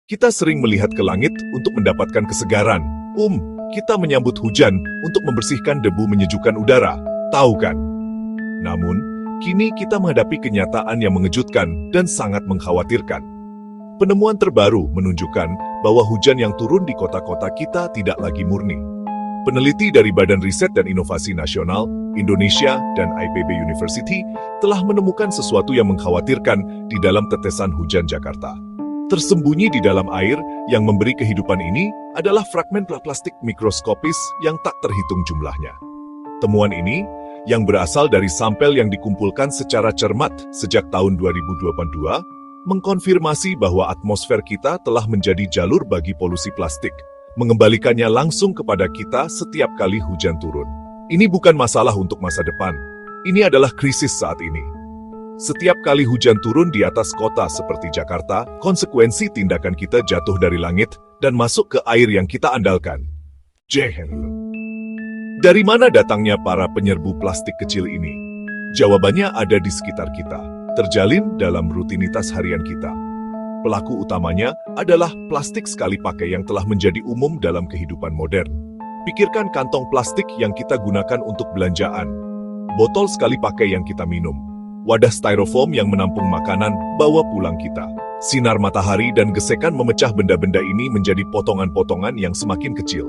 Kita sering melihat ke langit untuk mendapatkan kesegaran. Kita menyambut hujan untuk membersihkan debu menyejukkan udara. Tahu kan? Namun, kini kita menghadapi kenyataan yang mengejutkan dan sangat mengkhawatirkan. Penemuan terbaru menunjukkan bahwa hujan yang turun di kota-kota kita tidak lagi murni. Peneliti dari Badan Riset dan Inovasi Nasional, Indonesia, dan IPB University telah menemukan sesuatu yang mengkhawatirkan di dalam tetesan hujan Jakarta. Tersembunyi di dalam air yang memberi kehidupan ini adalah fragmen plastik mikroskopis yang tak terhitung jumlahnya. Temuan ini, yang berasal dari sampel yang dikumpulkan secara cermat sejak tahun 2022, mengkonfirmasi bahwa atmosfer kita telah menjadi jalur bagi polusi plastik, mengembalikannya langsung kepada kita setiap kali hujan turun. Ini bukan masalah untuk masa depan, ini adalah krisis saat ini. Setiap kali hujan turun di atas kota seperti Jakarta, konsekuensi tindakan kita jatuh dari langit dan masuk ke air yang kita andalkan. Dari mana datangnya para penyerbu plastik kecil ini? Jawabannya ada di sekitar kita, terjalin dalam rutinitas harian kita. Pelaku utamanya adalah plastik sekali pakai yang telah menjadi umum dalam kehidupan modern. Pikirkan kantong plastik yang kita gunakan untuk belanjaan, botol sekali pakai yang kita minum, wadah styrofoam yang menampung makanan bawa pulang kita. Sinar matahari dan gesekan memecah benda-benda ini menjadi potongan-potongan yang semakin kecil.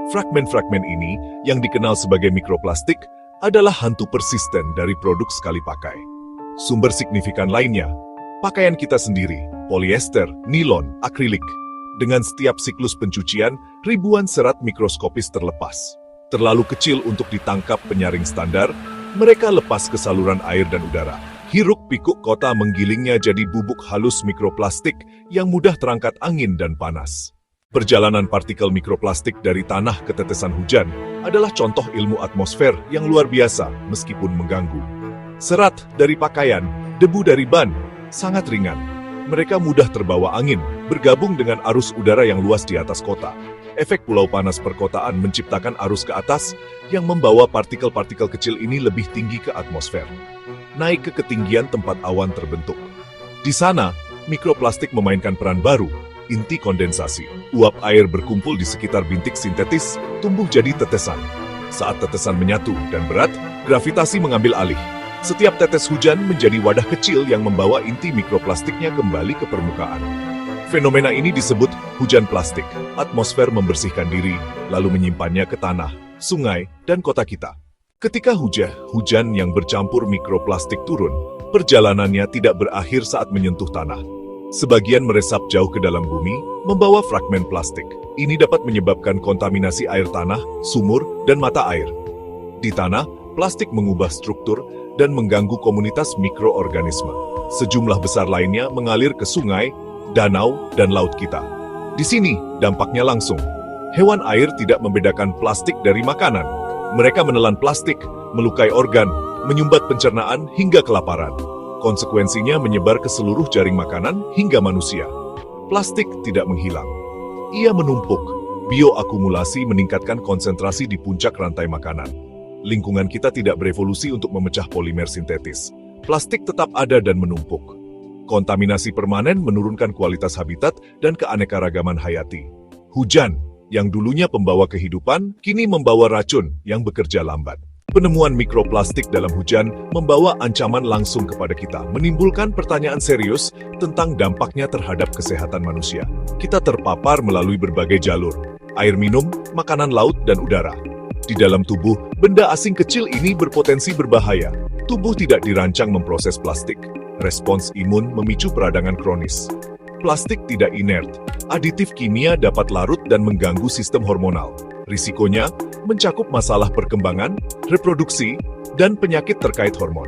Fragmen-fragmen ini, yang dikenal sebagai mikroplastik, adalah hantu persisten dari produk sekali pakai. Sumber signifikan lainnya, pakaian kita sendiri, polyester, nilon, akrilik. Dengan setiap siklus pencucian, ribuan serat mikroskopis terlepas. Terlalu kecil untuk ditangkap penyaring standar, mereka lepas ke saluran air dan udara. Hiruk-pikuk kota menggilingnya jadi bubuk halus mikroplastik yang mudah terangkat angin dan panas. Perjalanan partikel mikroplastik dari tanah ke tetesan hujan adalah contoh ilmu atmosfer yang luar biasa meskipun mengganggu. Serat dari pakaian, debu dari ban, sangat ringan. Mereka mudah terbawa angin, bergabung dengan arus udara yang luas di atas kota. Efek pulau panas perkotaan menciptakan arus ke atas yang membawa partikel-partikel kecil ini lebih tinggi ke atmosfer. Naik ke ketinggian tempat awan terbentuk. Di sana, mikroplastik memainkan peran baru, inti kondensasi. Uap air berkumpul di sekitar bintik sintetis, tumbuh jadi tetesan. Saat tetesan menyatu dan berat, gravitasi mengambil alih. Setiap tetes hujan menjadi wadah kecil yang membawa inti mikroplastiknya kembali ke permukaan. Fenomena ini disebut hujan plastik. Atmosfer membersihkan diri, lalu menyimpannya ke tanah, sungai, dan kota kita. Ketika hujan yang bercampur mikroplastik turun, perjalanannya tidak berakhir saat menyentuh tanah. Sebagian meresap jauh ke dalam bumi, membawa fragmen plastik. Ini dapat menyebabkan kontaminasi air tanah, sumur, dan mata air. Di tanah, plastik mengubah struktur dan mengganggu komunitas mikroorganisme. Sejumlah besar lainnya mengalir ke sungai, danau, dan laut kita. Di sini, dampaknya langsung. Hewan air tidak membedakan plastik dari makanan. Mereka menelan plastik, melukai organ, menyumbat pencernaan hingga kelaparan. Konsekuensinya menyebar ke seluruh jaring makanan hingga manusia. Plastik tidak menghilang. Ia menumpuk. Bioakumulasi meningkatkan konsentrasi di puncak rantai makanan. Lingkungan kita tidak berevolusi untuk memecah polimer sintetis. Plastik tetap ada dan menumpuk. Kontaminasi permanen menurunkan kualitas habitat dan keanekaragaman hayati. Hujan, yang dulunya pembawa kehidupan, kini membawa racun yang bekerja lambat. Penemuan mikroplastik dalam hujan membawa ancaman langsung kepada kita, menimbulkan pertanyaan serius tentang dampaknya terhadap kesehatan manusia. Kita terpapar melalui berbagai jalur, air minum, makanan laut, dan udara. Di dalam tubuh, benda asing kecil ini berpotensi berbahaya. Tubuh tidak dirancang memproses plastik. Respons imun memicu peradangan kronis. Plastik tidak inert. Aditif kimia dapat larut dan mengganggu sistem hormonal. Risikonya mencakup masalah perkembangan, reproduksi, dan penyakit terkait hormon.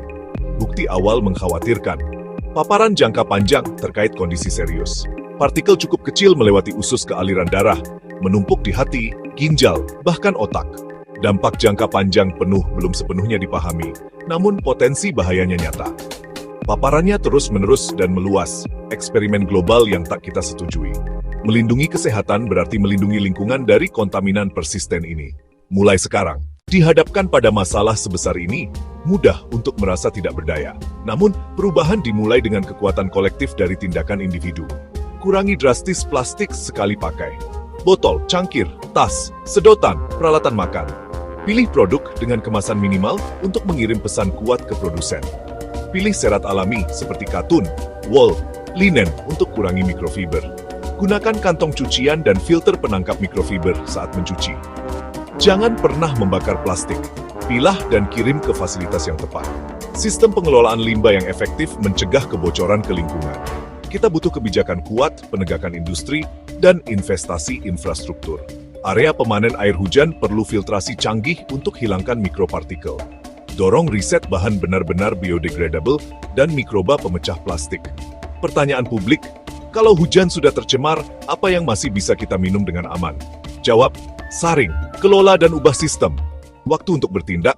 Bukti awal mengkhawatirkan. Paparan jangka panjang terkait kondisi serius. Partikel cukup kecil melewati usus ke aliran darah, menumpuk di hati, ginjal, bahkan otak. Dampak jangka panjang penuh belum sepenuhnya dipahami, namun potensi bahayanya nyata. Paparannya terus-menerus dan meluas, eksperimen global yang tak kita setujui. Melindungi kesehatan berarti melindungi lingkungan dari kontaminan persisten ini. Mulai sekarang, dihadapkan pada masalah sebesar ini, mudah untuk merasa tidak berdaya. Namun, perubahan dimulai dengan kekuatan kolektif dari tindakan individu. Kurangi drastis plastik sekali pakai. Botol, cangkir, tas, sedotan, peralatan makan. Pilih produk dengan kemasan minimal untuk mengirim pesan kuat ke produsen. Pilih serat alami seperti katun, wool, linen untuk kurangi mikrofiber. Gunakan kantong cucian dan filter penangkap mikrofiber saat mencuci. Jangan pernah membakar plastik. Pilah dan kirim ke fasilitas yang tepat. Sistem pengelolaan limbah yang efektif mencegah kebocoran ke lingkungan. Kita butuh kebijakan kuat, penegakan industri, dan investasi infrastruktur. Area pemanen air hujan perlu filtrasi canggih untuk hilangkan mikropartikel. Dorong riset bahan benar-benar biodegradable dan mikroba pemecah plastik. Pertanyaan publik, kalau hujan sudah tercemar, apa yang masih bisa kita minum dengan aman? Jawab, saring, kelola dan ubah sistem. Waktu untuk bertindak,